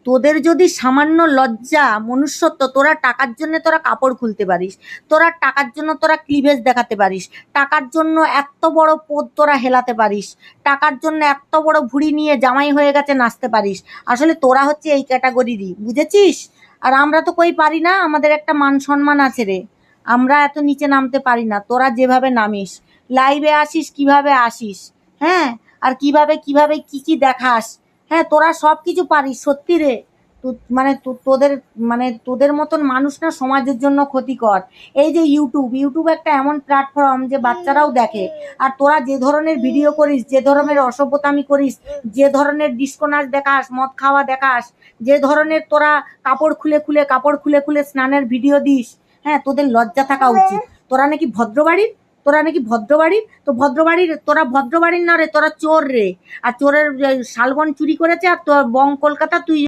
তোদের যদি সামান্য লজ্জা মনুষ্যত্ব, তোরা টাকার জন্য তোরা কাপড় খুলতে পারিস, তোরা টাকার জন্য তোরা ক্লিভেজ দেখাতে পারিস, টাকার জন্য এত বড় পদ তোরা হেলাতে পারিস, টাকার জন্য এত বড় ভুঁড়ি নিয়ে জামাই হয়ে গেছে নাচতে পারিস। আসলে তোরা হচ্ছে এই ক্যাটাগরিরই, বুঝেছিস? আর আমরা তো কই পারি না, আমাদের একটা মান সম্মান আছে রে, আমরা এত নিচে নামতে পারি না। তোরা যেভাবে নামিস, লাইভে আসিস কিভাবে আসিস, হ্যাঁ, আর কিভাবে কিভাবে কি কি দেখাস, হ্যাঁ, তোরা সব কিছু পারিস সত্যি রে। মানে তোদের, মানে তোদের মতন মানুষ না সমাজের জন্য ক্ষতিকর। এই যে ইউটিউব একটা এমন প্ল্যাটফর্ম যে বাচ্চারাও দেখে, আর তোরা যে ধরনের ভিডিও করিস, যে ধরনের অসভ্যতামি করিস, যে ধরনের ডিস্কো নাচ দেখাস, মদ খাওয়া দেখাস, যে ধরনের তোরা কাপড় খুলে খুলে স্নানের ভিডিও দিস, হ্যাঁ, তোদের লজ্জা থাকা উচিত। তোরা নাকি ভদ্রবাড়ির তো ভদ্রবাড়ির, তোরা ভদ্রবাড়ির না রে, তোরা চোর রে। আর চোরের শালবন চুরি করেছে, আর তোর কলকাতা তুই